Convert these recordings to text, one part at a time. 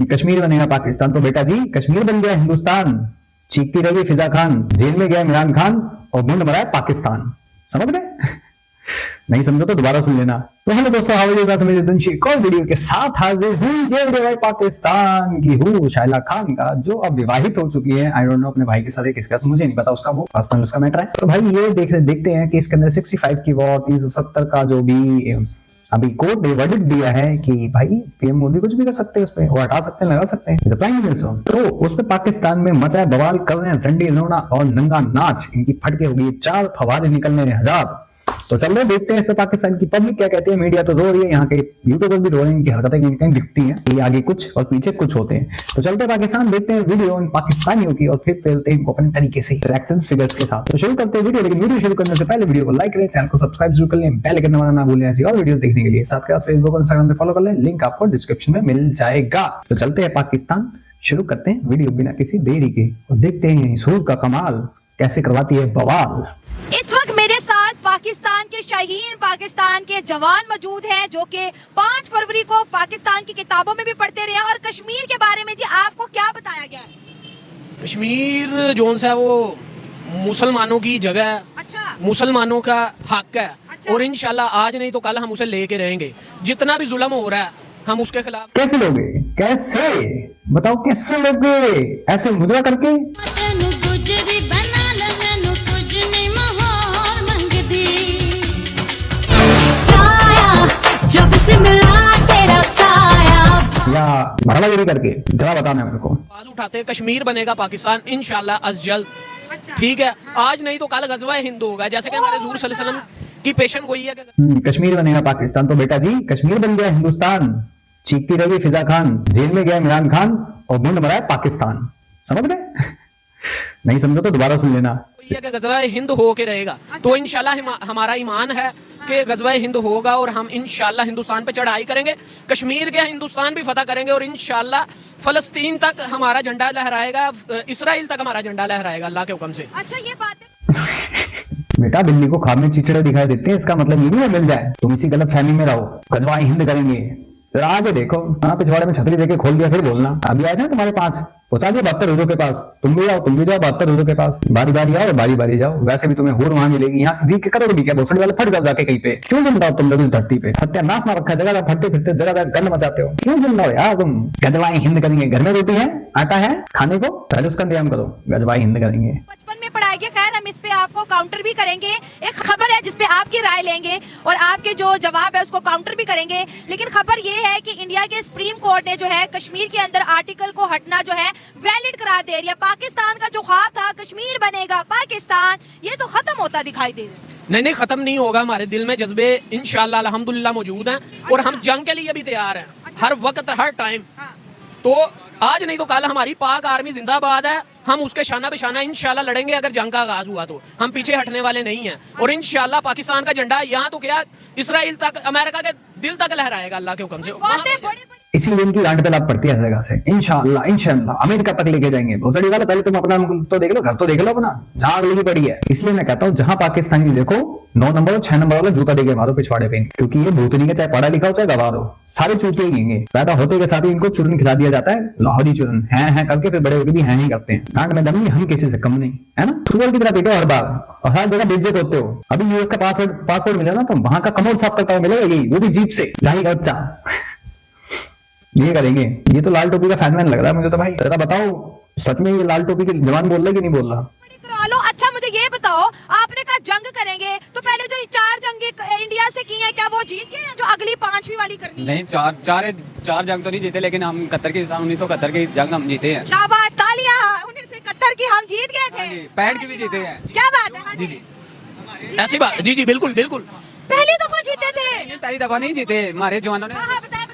कश्मीर बनेगा पाकिस्तान तो बेटा जी कश्मीर बन गया हिंदुस्तान। चीखती रही फिजा खान, जेल में गया इमरान खान और बूंद मरा है पाकिस्तान। समझ गए? नहीं समझो तो दोबारा सुन लेना। तो हेलो दोस्तों, हाउ आर यू गाइस? एक और वीडियो के साथ हाजिर हूं। ये वीडियो है पाकिस्तान की हूँ शाइला खान का, जो अब विवाहित हो चुकी है। आई डोंट नो अपने भाई के साथ है किसका, तो मुझे नहीं पता उसका, वो पर्सनल उसका मैटर है। तो भाई ये देखते हैं कि इसके अंदर 65 की वॉर 370 का जो भी अभी कोर्ट ने वर्डिक्ट दिया है कि भाई पीएम मोदी कुछ भी कर सकते हैं, उस पे वो हटा सकते हैं, लगा सकते हैं प्राइम मिनिस्टर। तो उस पे पाकिस्तान में मचा है बवाल, कर रहे हैं डंडी रोना और नंगा नाच। इनकी फटके हो गई, 4 फवारे निकल रहे हैं 1000। तो चलो देखते हैं इस पे पाकिस्तान की पब्लिक क्या कहती है। मीडिया तो रो रही है, यहाँ के यूट्यूबर भी रो रहे हैं, इनकी हरकतें कहीं कहीं दिखती हैं कि आगे कुछ और पीछे कुछ होते हैं। तो चलते हैं पाकिस्तान, देखते हैं वीडियो इन पाकिस्तानियों की और फिर फैलते हैं इनको अपने तरीके से रिएक्शंस फिगर्स के साथ। तो शुरू करते हैं वीडियो, लेकिन वीडियो शुरू करने से पहले वीडियो को लाइक करें, चैनल को सब्सक्राइब जरूर कर लें, बेल आइकन दबाना ना भूलें ऐसी और वीडियो देखने के लिए। साथ ही फेसबुक और इंस्टाग्राम पे फॉलो कर लें, लिंक आपको डिस्क्रिप्शन में मिल जाएगा। तो चलते हैं पाकिस्तान, शुरू करते हैं वीडियो बिना किसी देरी के और देखते हैं इस हुर का कमाल कैसे करवाती है बवाल। इस वक्त मेरे साथ पाकिस्तान के शहीन, पाकिस्तान के जवान मौजूद हैं, जो कि 5 फरवरी को पाकिस्तान की किताबों में भी पढ़ते रहे। और कश्मीर के बारे में जी आपको क्या बताया गया है? कश्मीर जोन सा वो मुसलमानों की जगह है, अच्छा, मुसलमानों का हक है। अच्छा। और इंशाल्लाह आज नहीं तो कल हम उसे लेके रहेंगे। जितना भी जुल्म हो रहा है हम उसके खिलाफ। कैसे लोगे? कैसे बताओ, कैसे लोगे? ऐसे मुद्रा करके? जब से मिला तेरा साया, या भरलागिरी करके? जरा बताना मेरे को। आवाज उठाते हैं कश्मीर बनेगा पाकिस्तान इंशाल्लाह अज जल्द। अच्छा। ठीक है, आज नहीं तो कल गज़वा हिंद होगा, जैसे कि हमारे हुज़ूर सल्लल्लाहु अलैहि वसल्लम की पेशन गोई है। कश्मीर बनेगा पाकिस्तान तो बेटा जी कश्मीर बन गया हिंदुस्तान। चीखती रही फिजा खान, जेल में गया इमरान खान और बूंद मरा है पाकिस्तान। समझ गए? नहीं समझो तो दोबारा सुन लेना। कि गज़वा हिंद हो के रहेगा। तो इंशाल्लाह हमारा ईमान है कि गज़वा हिंद होगा और हम इंशाल्लाह हिंदुस्तान पे चढ़ाई करेंगे। कश्मीर के हिंदुस्तान भी फतह करेंगे और इंशाल्लाह फलस्तीन तक हमारा झंडा लहराएगा, इस्राइल तक हमारा झंडा लहराएगा अल्लाह के हुक्म से। अच्छा, ये बात है। बेटा बिल्ली को खाब में चिचड़े दिखाई देते हैं, इसका मतलब ये नहीं मिल जाए तुम इसी गलत फहमी में रहो। गजवा हिंद करेंगे, जरा आगे देखो। हाँ, पिछवाड़े में छतरी देके खोल दिया, फिर बोलना। अभी आए थे तुम्हारे 5 पहुंचा दिया 72 हुजूर के पास। तुम भी जाओ 72 हुजूर के पास। बारी बारी आओ, बारी बारी जाओ। वैसे भी तुम्हें हुर वहां मिलेगी, यहाँ जी के करोगे भी क्या? भोसड़ी वाले फट जाओ जाके कहीं पे। क्यों जिंदा हो तुम लोग इस धरती पे? सत्यानाश ना रखा है, जगह फटते फिरते जगह गंद मचाते हो। क्यों जिंदा हो यार तुम? गजवाएं हिंद करेंगे। घर में रोटी है, आटा है खाने को, पहले उसका इंतजाम करो। गजवाएं हिंद करेंगे। बचपन में पढ़ाई के, खैर हम इस पे आपको काउंटर भी करेंगे। एक खबर है जिसपे आपकी राय लेंगे और आपके जो जवाब है उसको काउंटर भी करेंगे। लेकिन खबर ये है कि इंडिया के सुप्रीम कोर्ट ने जो है कश्मीर के अंदर आर्टिकल को हटना जो है वैलिड करा दे रही है। पाकिस्तान का जो ख्वाब था कश्मीर बनेगा पाकिस्तान, ये तो खत्म होता दिखाई दे रहा है। नहीं, खत्म नहीं होगा। हमारे दिल में जज्बे इंशाल्लाह अल्हम्दुलिल्लाह मौजूद हैं और हम जंग के लिए भी तैयार हैं, हर वक्त हर टाइम। तो आज नहीं तो कल हमारी पाक आर्मी जिंदाबाद है। हम उसके शाना पे शाना इंशाल्लाह लड़ेंगे। अगर जंग का आगाज हुआ तो हम पीछे हटने वाले नहीं हैं और इंशाल्लाह पाकिस्तान का झंडा यहाँ तो क्या इस्राइल तक, अमेरिका के दिल तक लहराएगा अल्लाह के हुक्म से। इसीलिए इनकी गांड पे लाभ पड़ती है हर जगह से। इंशाल्लाह अमेरिका तक लेके जाएंगे। भोसड़ी वाला पहले तुम अपना तो देख लो, घर तो देख लो अपना, जहां लगी पड़ी है। इसलिए मैं कहता हूँ जहां पाकिस्तानी देखो 9 नंबर और 6 नंबर वाला जूता देके मारो पिछवाड़े पे, क्योंकि ये भूतनी के चाहे पढ़ा लिखा हो चाहे गवार हो, सारे चूते ही गएंगे। पैदा होते के साथ ही इनको चूरन खिला दिया जाता है, लाहौरी चूरन है करके, फिर बड़े होकर भी हैं ही करते हैं। गांड में दम नहीं, हम किसी से कम नहीं है ना। सुअर की तरह पीटो हर बार और हर जगह बेइज्जत होते हो। अभी यूएस का पासपोर्ट मिला ना, तो वहां का कमोड साफ करता हुआ मिलेगा, यही वो भी जीप से, ढाई का बच्चा। ये करेंगे। ये तो लाल टोपी का फैनमैन लग रहा है मुझे तो भाई। जरा बताओ सच में ये लाल टोपी के जवान बोल रहा है कि नहीं बोल रहा? लो। अच्छा, मुझे ये बताओ, आपने कहा जंग करेंगे, तो पहले जो 4 जंग इंडिया से की है, क्या वो जीत गए हैं जो अगली 5वीं वाली करनी है? नहीं, चार जंग तो नहीं जीते, लेकिन हम कतर की 1971 की जंग हम जीते हैं। शाबाश, तालियां। 1971 की हम जीत गए थे। 65 की भी जीते हैं। क्या बात है? हाँ जी, ऐसी बात। जी बिल्कुल बिल्कुल। पहली दफा जीते थे। पहली दफा नहीं जीते हमारे जवानों ने। हाँ, बताएं।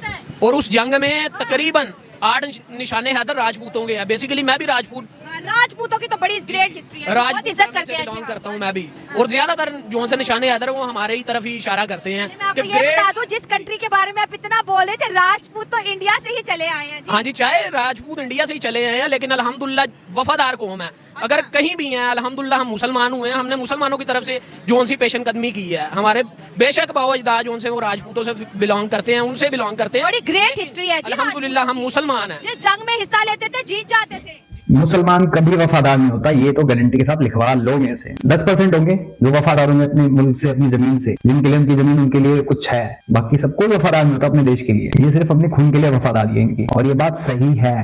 और उस जंग में तकरीबन 8 निशाने हैदर राजपूतों के हैं। बेसिकली मैं भी राजपूत राजपूतों की तो बड़ी ग्रेट हिस्ट्री है, बहुत इज्जत करते हैं। बिलोंग करता हूँ मैं भी, और ज्यादातर जो से निशाने हैदर वो हमारे ही तरफ ही इशारा करते हैं मैं आपको कि ये ग्रेट। बता दूं, जिस कंट्री के बारे में आप इतना बोले थे, राजपूत तो इंडिया से ही चले आए हैं जी। हाँ जी, चाहे राजपूत इंडिया से ही चले आए हैं, लेकिन अल्हम्दुलिल्लाह वफादार कौम है। अगर कहीं भी हैं अल्हम्दुलिल्लाह हम मुसलमान हुए हैं, हमने मुसलमानों की तरफ से जोन सी पेशन कदमी की है। हमारे बेशक बावजदाद जोन से वो राजपूतों से बिलोंग करते हैं, उनसे बिलोंग करते हैं, बड़ी ग्रेट हिस्ट्री है जी। अल्हम्दुलिल्लाह हम मुसलमान हैं। ये जंग में हिस्सा लेते थे, जीत जाते थे। मुसलमान कभी वफादार नहीं होता, ये तो गारंटी के साथ लिखवा लो। में से 10% होंगे जो वफादार होंगे अपने मुल्क से, अपनी जमीन से, जिनके लिए उनकी जमीन उनके लिए कुछ है। बाकी सब कोई वफादार नहीं होता अपने देश के लिए, ये सिर्फ अपने खून के लिए वफादारी है इनकी। और ये बात सही है,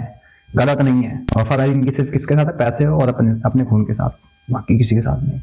गलत नहीं है। वफादारी इनकी सिर्फ किसके साथ है? पैसे और अपने खून के साथ, बाकी किसी के साथ नहीं।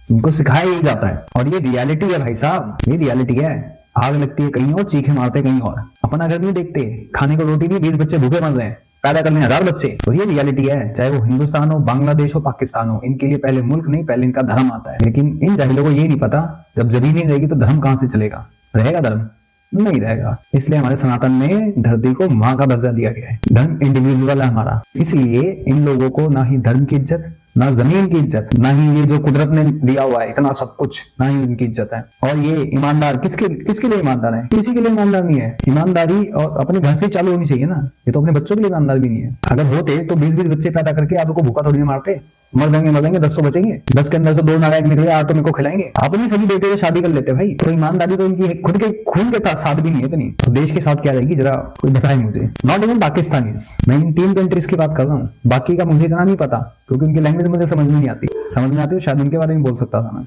इनको सिखाया ही जाता है, और ये रियलिटी है भाई साहब, ये रियलिटी है। आग लगती है कहीं और, चीखे मारते कहीं और। अपना घर नहीं देखते, खाने को रोटी नहीं, 20 बच्चे भूखे मर रहे हैं, पैदा करने 1000 बच्चे। तो ये रियलिटी है, चाहे वो हिंदुस्तान हो, बांग्लादेश हो, पाकिस्तान हो। इनके लिए पहले मुल्क नहीं, पहले इनका धर्म आता है। लेकिन इन जाहिलों को ये नहीं पता, जब जमीन नहीं रहेगी तो धर्म कहां से चलेगा? रहेगा धर्म? नहीं रहेगा। इसलिए हमारे सनातन में धरती को मां का दर्जा दिया गया है। धर्म इंडिविजुअल है हमारा, इसलिए इन लोगों को ना ही धर्म की इज्जत, ना जमीन की इज्जत, ना ही ये जो कुदरत ने दिया हुआ है इतना सब कुछ, ना ही उनकी इज्जत है। और ये ईमानदार किसके लिए ईमानदार है? किसी के लिए ईमानदार नहीं है। ईमानदारी और अपने घर से चालू होनी चाहिए ना। ये तो अपने बच्चों के लिए ईमानदार भी नहीं है। अगर होते तो 20-20 बच्चे पैदा करके आपको भूखा थोड़ी नहीं मारते। मर जाएंगे 10 तो बचेंगे, 10 के अंदर से 2 नालायक निकले, 8 तो मेरे को खिलाएंगे। अपनी सभी बेटे से शादी कर लेते भाई। तो ईमानदारी तो इनकी खुद के खून के साथ भी नहीं है इतनी, तो देश के साथ क्या रहेगी? जरा कोई बताए मुझे। नॉट इवन पाकिस्तानीज, मैं इन 3 कंट्रीज की बात कर रहा हूँ, बाकी का मुझे इतना नहीं पता, क्योंकि उनकी लैंग्वेज मुझे समझ में नहीं आती। समझ में आती तो शायद उनके बारे में बोल सकता था मैं,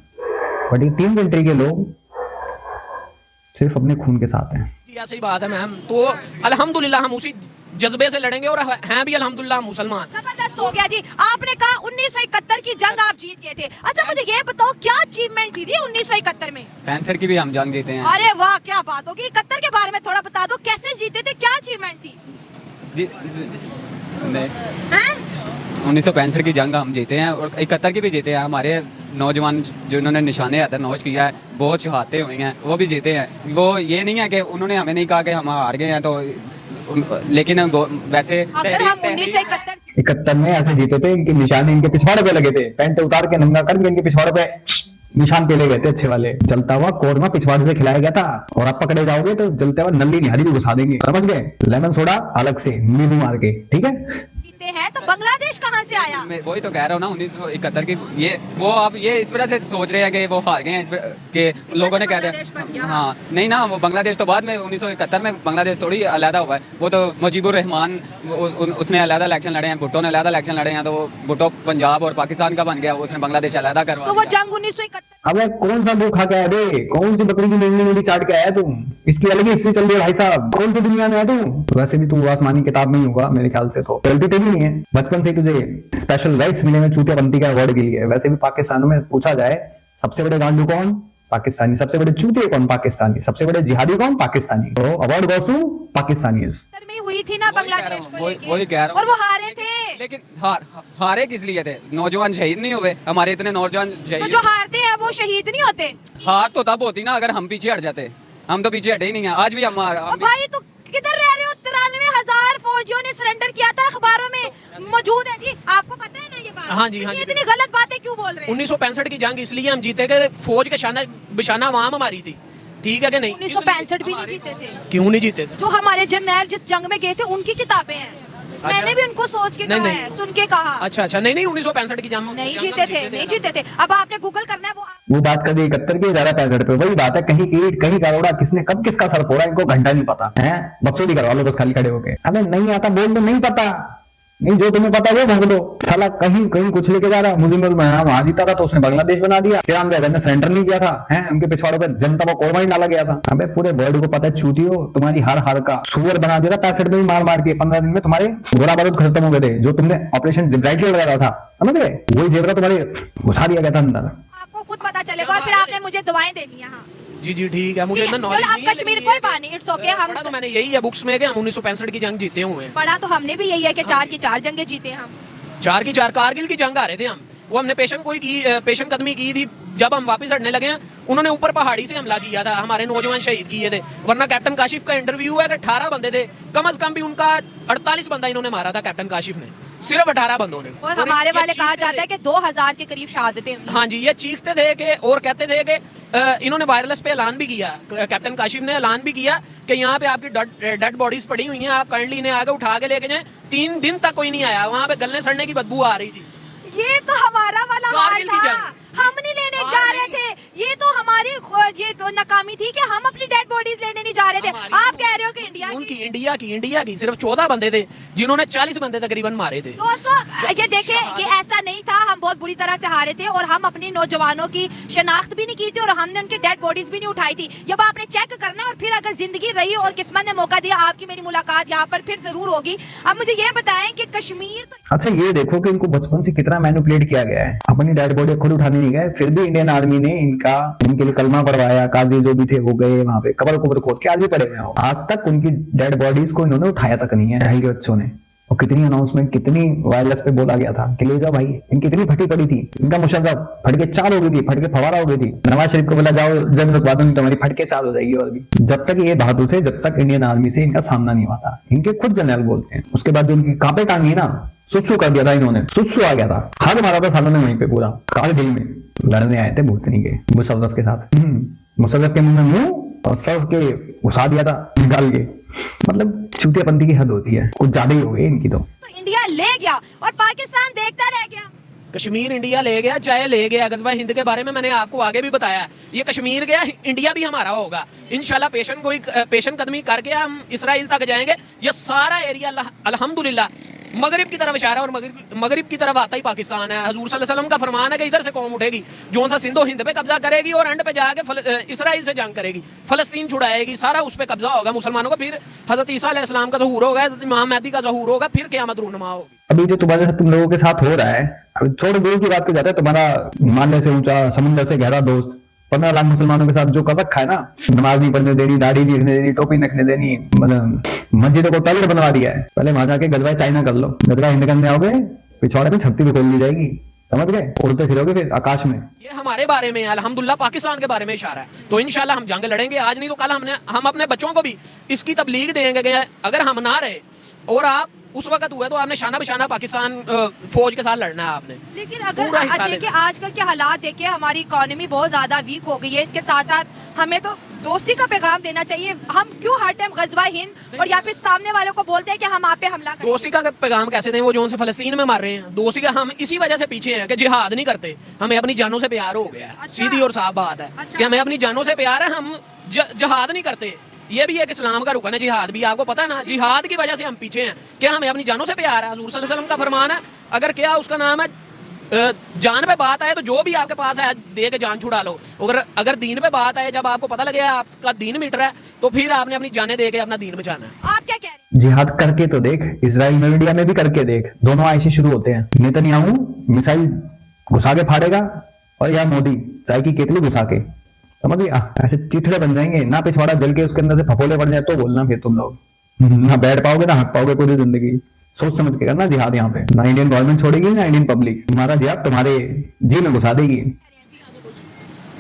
बट ये 3 कंट्री के लोग सिर्फ अपने खून के साथ हैं। ऐसी बात है मैम। तो अल्हम्दुलिल्लाह हम उसी जज्बे से लड़ेंगे, और हैं भी अल्हम्दुलिल्लाह मुसलमान। जबरदस्त हो गया जी। आपने कहा 1971 की जंग आप जीत गए थे। अच्छा मुझे ये बताओ, क्या अचीवमेंट थी जी 1971 में? 65 की भी हम जंग जीते हैं अरे वाह, क्या बात होगी। 71 के बारे में थोड़ा बता दो, कैसे जीते थे, क्या अचीवमेंट थी? जी। नहीं, हैं? 1965 की जंग हम जीते हैं, और 71 की भी जीते हैं। हमारे नौजवान जो इन्होंने निशाने हाथ नौज किया है, बहुत शहादतें हुई हैं, वो भी जीते हैं। वो ये नहीं है कि उन्होंने हमें नहीं कहा कि हम हार गए हैं, तो लेकिन वैसे अगर हम 1971 71 में ऐसे जीते थे, इनके निशान इनके पिछवाड़े पे लगे थे, पैंट उतार के नंगा करके इनके पिछवाड़े पे निशान पेले गए थे अच्छे वाले। जलता हुआ कोरमा पिछवाड़े से खिलाया गया था, और आप पकड़े जाओगे तो जलते हुआ नली निहारी भी घुसा देंगे, समझ गए? लेमन सोडा अलग से, नींबू मार के, ठीक है? जीते हैं तो बांग्लादेश कहाँ से आया? मैं वही तो कह रहा हूँ ना, 1971 की ये वो आप ये इस वजह से सोच रहे हैं कि वो हार गए हैं, कि लोगों ने कहते बांग्लादेश बन गया। हैं। हाँ, नहीं ना, वो बांग्लादेश तो बाद में 1971 में बांग्लादेश थोड़ी अलहदा हुआ है। वो तो मुजीबुर रहमान उसने अलहदा इलेक्शन लड़े हैं, भुट्टो ने अलहदा इलेक्शन लड़े हैं, तो वो भुट्टो पंजाब और पाकिस्तान का बन गया, उसने बांग्लादेश अलहदा करवा तो वो दिया। जंग 1971 अबे कौन सा मुंह खा के आया रे? कौन सी बकरी की मींडी चाट के आया तुम? इसकी अलग ही हिस्ट्री चल रही है भाई साहब। कौन सी दुनिया में है तू? वैसे भी तू आसमानी किताब में ही होगा मेरे ख्याल से, तो गलती तेरी नहीं है। बचपन से तुझे स्पेशल राइट्स मिले हैं चूतिया बनती का अवार्ड के लिए। वैसे भी पाकिस्तान में पूछा जाए सबसे बड़े गांडू कौन? पाकिस्तानी। सबसे बड़े चूतिए कौन? पाकिस्तानी। सबसे बड़े जिहादी कौन? पाकिस्तानी। तो अवार्ड गोस टू पाकिस्तानीज। में हुई थी ना बांग्लादेश को लेके। वही कह रहा हूँ, और वो हारे थे। लेकिन हारे किस लिए थे? नौजवान शहीद नहीं हुए हमारे, इतने नौजवान तो शहीद। जो हारते हैं वो शहीद नहीं होते? हार तो तब होती ना अगर हम पीछे हट जाते। हम तो पीछे हटे ही नहीं है, आज भी हम भाई तो किधर रह रहे हो? 93,000 फौजियों ने सरेंडर किया था, अखबारों में मौजूद है जी। आपको पता है ना ये बात? हाँ जी, हाँ जी। इतनी गलत बातें क्यों बोल रहे हैं? 1965 की जंग इसलिए हम जीते कि फौज के शाना बिशाना वहां हमारी थी, ठीक है कि नहीं? 1965 भी नहीं जीते थे। क्यों नहीं जीते थे? जो हमारे जर्नैल जिस जंग में गए थे उनकी किताबें हैं। मैंने भी उनको सोच के कहा है, सुन के कहा। अच्छा, नहीं 1965 की जंग नहीं जीते थे, नहीं जीते थे। अब आपने गूगल करना है वो बात कर दी 71 की, 1165 पे। वही बात है, कहीं ईट कहीं करोड़ा, किसने कब किसका सर फोड़ा इनको घंटा नहीं पता है। बकचोदी करवा लो बस खाली खड़े होके। अबे नहीं आता बोल दो, नहीं पता नहीं, जो तुम्हें पता वो भंग दो। साला कहीं कहीं कुछ लेके जा रहा। मुझे वहां जीता था तो उसने बांग्लादेश बना दिया। क्या ने सरेंडर नहीं किया था, हैं? उनके पिछवाड़ों पे जनता को कोरमा ही डाला गया था। अबे पूरे वर्ल्ड को पता है चूतियो, तुम्हारी हार का सुअर बना दिया था 65 में मार मार के। 15 दिन में तुम्हारे गोला बारूद खत्म हो गए थे, जो तुमने ऑपरेशन जिब्राइटल लगाया था, समझ गए? वही जेवरा तुम्हारे घुसा दिया गया था अंदर। आपको खुद पता चलेगा, और फिर आपने मुझे दुआएं देनी है। हाँ जी जी ठीक है, मुझे इतना नॉलेज आप नहीं है। कश्मीर कोई पानी, इट्स ओके। हम पढ़ा तो मैंने यही है बुक्स में कि हम 1965 की जंग जीते हुए हैं। पढ़ा तो हमने भी यही है कि 4 की 4 जंगें जीते हम। 4 की 4 कारगिल की जंग हारे थे हम, वो हमने पेशन कदमी की थी। जब हम वापस हटने लगे हैं उन्होंने ऊपर पहाड़ी से हमला किया था, हमारे नौजवान शहीद किए थे। वरना कैप्टन काशिफ का इंटरव्यू है कि 18 बंदे थे, कम से कम भी उनका 48 बंदा इन्होंने मारा था कैप्टन काशिफ ने, सिर्फ 18 बंदों ने। और हमारे ये वाले कहा चीखते जाता है कि 2000 के करीब शहादतें हुई। हाँ जी, ये चीखते थे कि और कहते थे कि इन्होंने वायरलेस पे ऐलान भी किया, कैप्टन काशिफ ने ऐलान भी किया कि यहाँ पे आपकी डेड बॉडीज पड़ी हुई हैं, आप काइंडली इन्हें आगे उठा के लेके जाएं। 3 दिन तक कोई नहीं आया, वहाँ पे गलने सड़ने की बदबू आ रही थी। ये तो हमारा वाला हाल कारगिल की था, जंग। हम नहीं लेने जा रहे थे। ये तो हमारी ये तो नाकामी थी कि हम अपनी डेड बॉडीज लेने नहीं जा रहे थे। आप कह रहे हो कि इंडिया की सिर्फ 14 बंदे थे जिन्होंने 40 बंदे तकरीबन मारे थे। दोस्तों ये देखें, ये ऐसा नहीं था, हम बहुत बुरी तरह से हारे थे और हम अपने नौजवानों की शनाख्त भी नहीं की थी और हमने उनकी डेड बॉडीज भी नहीं उठाई थी। जब आपने चेक करना और फिर अगर जिंदगी रही और किस्मत ने मौका दिया, आपकी मेरी मुलाकात यहाँ पर फिर जरूर होगी। अब मुझे ये बताएं कि कश्मीर तो अच्छा ये देखो कि इनको बचपन से कितना मैनिपुलेट किया गया है, अपनी डेड बॉडी खुद उठाने नहीं गए, फिर भी इंडियन आर्मी ने इनके लिए कलमा पढ़वाया, काजी जो भी थे वो गए वहां पे कबर कुबर खोद के आज भी पड़े हुए हैं। आज तक उनकी डेड बॉडीज को इन्होंने उठाया तक नहीं है ढाई के बच्चों ने। और कितनी अनाउंसमेंट, कितनी वायरलेस पे बोला गया था कि ले जाओ भाई, इनकी इतनी फटी पड़ी थी, इनका मुशर्रफ फट के चाल हो गई थी, फट के फवारा हो गई थी। नवाज शरीफ को बोला जाओ जंग रुकवा दो, तुम्हारी फट के चाल हो जाएगी। और भी जब तक ये बहादुर थे, जब तक इंडियन आर्मी से इनका सामना नहीं हुआ था। इनके खुद जनरल बोलते हैं, उसके बाद जो उनकी कांपे टांगी ना, सुसु कर दिया था इन्होंने, सुसु आ गया था, हाथ मारा था सालों ने वहीं पे पूरा कारगिल में। लड़ने आए थे भूतनी के मुशर्रफ के साथ, मुशर्रफ के मुंह में मुंह और सर के घुसा दिया था निकाल के। मतलब चूतियापंती की हद होती है, कुछ ज्यादा ही हो गई इनकी तो। इंडिया ले गया और पाकिस्तान देखता रह गया। कश्मीर इंडिया ले गया, चाहे ले गया। गज़वा हिंद के बारे में मैंने आपको आगे भी बताया, ये कश्मीर गया, इंडिया भी हमारा होगा इंशाल्लाह। पेशन कदमी करके हम इसराइल तक जाएंगे। ये सारा एरिया अल्हम्दुलिल्लाह मगरिब की तरफ इशारा और मगरिब की तरफ आता ही पाकिस्तान है। हजूर सल्लल्लाहु अलैहि वसल्लम का फरमान है कि इधर से कौम उठेगी, जो सा सिंधो हिंद पे कब्जा करेगी और एंड पे जाके इसराइल से जंग करेगी, फलस्तीन छुड़ाएगी, सारा उस पे कब्जा होगा मुसलमानों का। फिर हजरत ईसा अलैहिस्सलाम का ज़हूर होगा, हजरत इमाम महदी का ज़हूर होगा, फिर क़यामत रूनुमा होगी। अभी जो तुम्हारे साथ तुम लोगों के साथ हो रहा है, अभी थोड़ी दूर की बात की जाता है, तुम्हारा हिमालय से ऊंचा समुद्र से गहरा दोस्त 15 लाख मुसलमानों के साथ जो कर रखा है ना, नमाज नहीं पढ़ने देनी, दाढ़ी नहीं रखने देनी, टोपी नहीं रखने देनी, मतलब मस्जिदों को टॉयलेट बनवा दिया है। पहले वहां जाके गजवा चाइना कर लो, गजवा हिंद करने आओगे पिछवाड़े में छत्ती भी खोल दी जाएगी, समझ गए, उड़ते फिरोगे फिर आकाश में। ये हमारे बारे में है, अल्हम्दुलिल्लाह पाकिस्तान के बारे में इशारा है। तो इंशाल्लाह हम जंग लड़ेंगे, आज नहीं तो कल हम अपने बच्चों को भी इसकी तबलीग देंगे कि अगर हम ना रहे और आप उस वक्त हुए तो आपने शाना बशाना पाकिस्तान फौज के साथ लड़ना है आपने। लेकिन अगर देखिए आजकल के हालात देखिए, हमारी इकोनॉमी बहुत ज्यादा वीक हो गई है, इसके साथ साथ हमें तो दोस्ती का पैगाम देना चाहिए। हम क्यों हर टाइम गजवा हिंद और या फिर सामने वालों को बोलते हैं कि हम आप पे हमला करें? दोस्ती का पैगाम कैसे दें, वो जो से फलस्तीन में मार रहे हैं। दोस्ती का हम इसी वजह से पीछे हैं कि जिहाद नहीं करते, हमें अपनी जानों से प्यार हो गया है। अच्छा। सीधी और साफ बात है कि हमें अपनी जानों से प्यार है, हम जिहाद नहीं करते। ये भी एक इस्लाम का रुकन है जिहाद भी, आपको पता है ना। जिहाद की वजह से हम पीछे हैं, क्या हमें अपनी जानों से प्यार है। हजूर सल्लल्लाहु अलैहि वसल्लम का फरमान है, अगर क्या उसका नाम है जान पे बात आए तो जो भी आपके पास है दे के जान छुड़ा लो। अगर दीन पे बात आए, जब आपको पता लगे आपका दीन मिट रहा है, तो फिर आपने अपनी जानें दे के अपना दीन बचाना है। आप क्या कह रहे हैं? जिहाद करके तो देख, इजराइल में इंडिया में भी करके देख, दोनों ऐसे शुरू होते हैं। नेतन्याहू मिसाइल घुसा के फाड़ेगा और या मोदी चाय की केतली घुसा के, समझ गया, ऐसे चिथड़े बन जाएंगे ना। पिछवाड़ा जल के उसके अंदर से फफोले पड़ जाए तो बोलना फिर तुम लोग ना बैठ पाओगे ना हट पाओगे पूरी जिंदगी। सोच समझ के करना जिहाद यहाँ पे, ना इंडियन गवर्नमेंट छोड़ेगी ना इंडियन पब्लिक, तुम्हारा जिहाद तुम्हारे जी में घुसा देगी।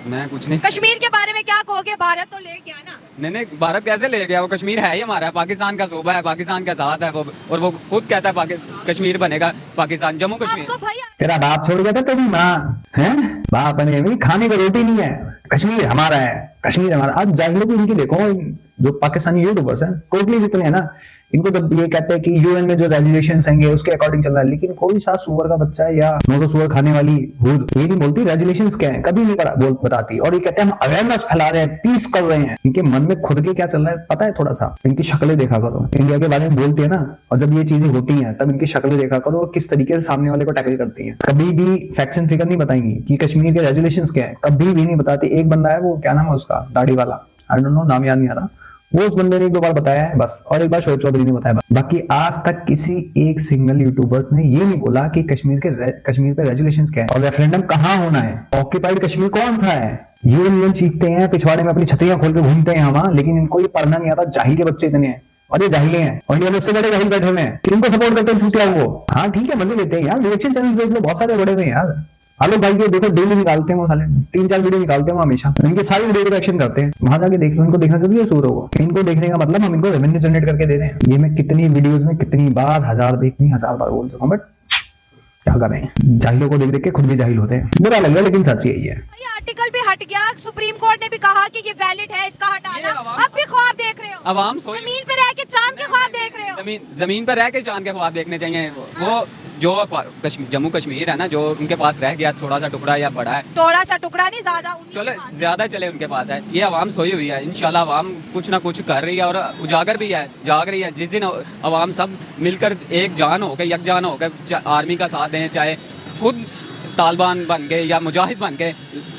मैं कुछ नहीं। कश्मीर के बारे में क्या कहोगे? भारत तो ले गया ना। नहीं, भारत कैसे ले गया? वो कश्मीर है ही हमारा, पाकिस्तान का सूबा है, पाकिस्तान का आजाद है वो, और वो खुद कहता है कश्मीर बनेगा पाकिस्तान, जम्मू अब कश्मीर। तो भाई तेरा बाप छोड़ गया था तेरी माँ है, बाप ने भी खाने की रोटी नहीं है, कश्मीर हमारा है, कश्मीर हमारा। आज जाहिलों को इनकी देखो, जो पाकिस्तानी यूट्यूबर्स हैं टोटली जितने हैं ना, इनको जब ये कहते हैं कि यूएन में जो रेजुलेशंस हैं उसके अकॉर्डिंग चल रहा है, लेकिन कोई सा सुअर का बच्चा है या 900 सुअर खाने वाली हुर ये नहीं बोलती रेजुलेशंस क्या है, कभी नहीं बताती। और ये कहते हैं हम अवेयरनेस फैला रहे हैं, पीस कर रहे हैं। इनके मन में खुद के क्या चल रहा है पता है? थोड़ा सा इनकी शक्लें देखा करो, इंडिया के बारे में बोलती है ना, और जब ये चीजें होती हैं तब इनकी शक्लें देखा करो, किस तरीके से सामने वाले को टैकल करती है। कभी भी फैक्ट्स एंड फिगर नहीं बताएंगी कि कश्मीर के रेजुलेशंस क्या है, कभी भी नहीं बताती। एक बंदा है, वो क्या नाम है उसका, दाढ़ी वाला, आई डोंट नो, नाम याद नहीं आ रहा, वो उस बंदे ने 1-2 बार बताया है बस, और एक बार शोएब चौधरी ने बताया बस। बाकी आज तक किसी एक सिंगल यूट्यूबर्स ने ये नहीं बोला कि कश्मीर पे रेजुलेशंस क्या है और रेफरेंडम कहाँ होना है, ऑक्यूपाइड कश्मीर कौन सा है। यूनियन सीखते हैं, पिछवाड़े में अपनी छतरियां खोल के घूमते हैं वहां, लेकिन इनको ये पढ़ना नहीं आता। जाहिल के बच्चे इतने हैं, और ये जाहिल हैं, और इंडिया में उससे बड़े जाहिल बैठे हुए हैं, इनको सपोर्ट करते हैं छूटिया वो। हाँ ठीक है, मजे लेते हैं यार, रिएक्शन चैनल देख लो, बहुत सारे बड़े हुए हैं यार, हेलो भाई, ये देखो डेली निकालते हैं वो साले, 3-4 वीडियो निकालते हैं वो हमेशा, इनकी सारी वीडियो को रिएक्शन करते हैं, वहां जाके देख लो, इनको देखना जरूरी है सूरों को, इनको देखने का मतलब हम इनको रेवेन्यू जनरेट करके दे रहे हैं। ये मैं कितनी वीडियोस में कितनी बार, हजार बार बोल चुका हूं, बट क्या करें, जाहिलों को देख देख के खुद भी जाहिल होते हैं। बुरा लग रहा है लेकिन सच यही है। ये आर्टिकल भी हट गया, सुप्रीम कोर्ट ने भी कहा कि ये वैलिड है, इसका हटाना। अब भी ख्वाब देख रहे हो, अवाम सोई जमीन पे रह के चांद के ख्वाब देख रहे हो। जमीन पर रह के चांद के ख्वाब देखने चाहिए। वो जो जम्मू कश्मीर है ना, जो उनके पास रह गया थोड़ा सा टुकड़ा या बड़ा है, थोड़ा सा टुकड़ा नहीं, ज्यादा चलो ज्यादा चले उनके पास है। ये आवाम सोई हुई है, इंशाल्लाह आवाम कुछ ना कुछ कर रही है और उजागर भी है, जाग रही है। जिस दिन आवाम सब मिलकर एक जान हो के, यकजान हो के आर्मी का साथ दें, चाहे खुद तालिबान बन के या मुजाहिद बन के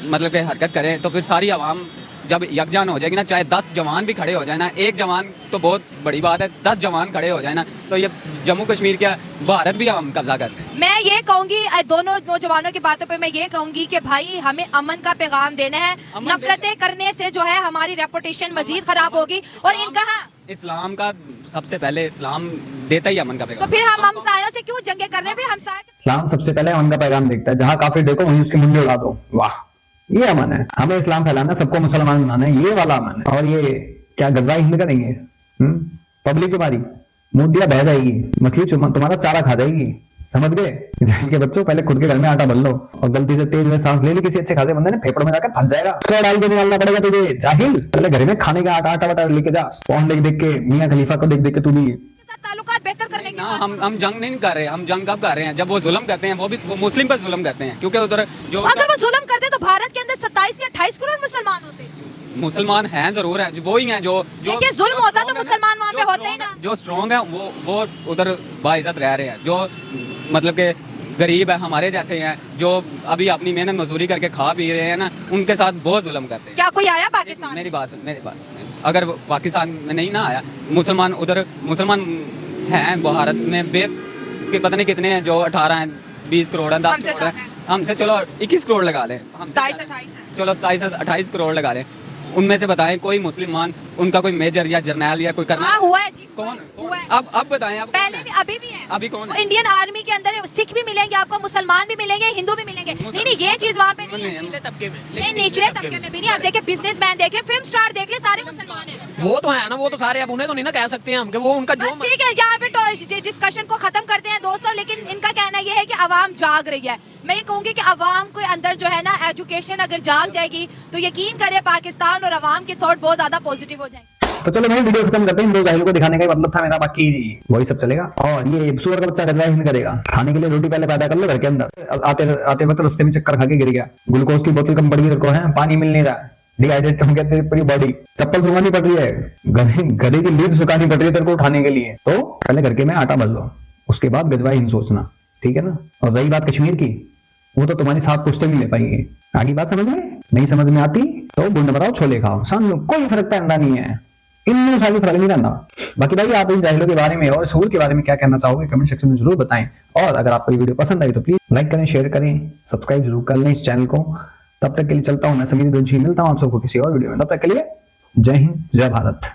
मतलब के हरकत करें, तो फिर सारी आवाम जब यकजान हो जाएगी ना, चाहे 10 जवान भी खड़े हो जाए ना, एक जवान तो बहुत बड़ी बात है, 10 जवान खड़े हो जाए ना, तो ये जम्मू कश्मीर क्या भारत भी हम कब्जा कर लें। मैं ये कहूंगी, दोनों नौजवानों की बातों पे मैं ये कहूंगी कि भाई हमें अमन का पैगाम देना है। नफरतें करने से जो है हमारी रेपुटेशन मजीद खराब होगी। और इनका इस्लाम का सबसे पहले इस्लाम देता ही अमन का तो पैगाम। फिर हम हमसायों से क्यों जंगे कर रहे हैं? हमसाय इस्लाम सबसे पहले अमन का पैगाम देखता है, जहां काफिर देखो वहीं उसके मुंडे उड़ा दो। वाह, ये अमन है। हमें इस्लाम फैलाना, सबको मुसलमान बनाना है, ये वाला अमन है। और ये क्या गजवा हिंद करेंगे? पब्लिक तुम्हारी मुंडिया बह जाएगी, मछली तुम्हारा चारा खा जाएगी, समझ गए? जाहिल के बच्चों, पहले खुद के घर में आटा बन लो, और गलती से तेज में सांस ले ली किसी अच्छे खासे बंदे ने, फेफड़ों में जाकर फंस जाएगा, तो डाल के निकालना पड़ेगा तुझे। जाहिल, पहले घर में खाने का आटा वाटा लेके जा, कौन देख देख के मियां खलीफा को देख देख के तू भी ताल्लुकात बेहतर करने की ना, बात हम जंग नहीं कर रहे, हम जंग कब कर रहे हैं? जब वो जुल्म करते हैं, वो मुस्लिम पर जुल्म करते हैं, क्योंकि उधर जो अगर वो जुल्म करते तो भारत के अंदर 27 या 28 करोड़ मुसलमान होते। मुसलमान हैं जरूर हैं, वो ही हैं जो देखिए, जुल्म होता तो मुसलमान वहाँ पे होते ही ना। जो स्ट्रॉन्ग है वो उधर बाइज्जत रह रहे हैं। जो मतलब के गरीब है, हमारे जैसे हैं, जो अभी अपनी मेहनत मजदूरी करके खा पी रहे हैं ना, उनके साथ बहुत जुल्म करते हैं। क्या कोई आया पाकिस्तान? मेरी बात अगर पाकिस्तान में नहीं ना आया, मुसलमान उधर मुसलमान हैं भारत में के पता नहीं कितने हैं, जो 18 हैं, 20 करोड़ हैं, 10 करोड़ हैं। हमसे चलो 21 करोड़ लगा लें, 27-28 चलो 27-28 करोड़ लगा लें। उनमें से बताएं कोई मुसलमान, उनका कोई मेजर या जर्नैल या कोई करना हुआ है जी। कौन? हुआ है। अब बताएं, अब पहले भी, अभी भी है। अभी कौन है? इंडियन आर्मी के अंदर सिख भी मिलेंगे आपको, मुसलमान भी मिलेंगे, हिंदू भी मिलेंगे। नहीं, ये चीज वहाँ पे नहीं है। निचले तबके में, नहीं, निचले तबके में भी नहीं। आप देखिए, बिजनेसमैन देख ले, फिल्म स्टार देख ले, सारे मुसलमान हैं। वो तो है ना, वो तो सारे, अब उन्हें तो नहीं ना कह सकते हम कि वो उनका जो बस ठीक है, यहाँ पे डिस्कशन को खत्म करते हैं दोस्तों। लेकिन इनका कहना ये है कि अवाम जाग रही है। मैं ये कहूंगी कि अवाम के अंदर जो है ना, एजुकेशन अगर जाग जाएगी तो यकीन करे पाकिस्तान और अवाम की थॉट बहुत ज्यादा पॉजिटिव हो जाएगी। तो चलो भाई, वीडियो खत्म करते हैं। दो जाहिलों को दिखाने का ही मतलब था मेरा, बाकी वही सब चलेगा। और ये सूअर का बच्चा गजवा हिंद करेगा, खाने के लिए रोटी पहले पैदा कर लो घर के अंदर। आते वक्त रास्ते में चक्कर खा के गिर गया, ग्लूकोज की बोतल कम पड़ गई, तेरे को है, पानी मिल नहीं रहा, डिहाइड्रेट हो गया तेरी पूरी बॉडी, चप्पल सुखानी पड़ रही है, गले की लीड सुखानी पड़ रही है तेरे को उठाने के लिए, तो पहले घर के में आटा बन लो, उसके बाद गजवा हिंद सोचना, ठीक है ना? और रही बात कश्मीर की, वो तो तुम्हारी 7 पुश्तें भी ले पाएंगे। आगे बात समझ में नहीं समझ में आती तो बुंड बनाओ, छोले खाओ, सामने कोई फर्क पैदा नहीं है, इनमें सारी फर्क नहीं रहना। बाकी भाई, आप इन जाहिलों के बारे में और सूर के बारे में क्या कहना चाहोगे कमेंट सेक्शन में जरूर बताएं। और अगर आपको ये वीडियो पसंद आई तो प्लीज लाइक करें, शेयर करें, सब्सक्राइब जरूर कर लें इस चैनल को। तब तक के लिए चलता हूं मैं समीर गुंजी, मिलता हूं आप सबको किसी और वीडियो में। तब तक के लिए जय हिंद, जय भारत।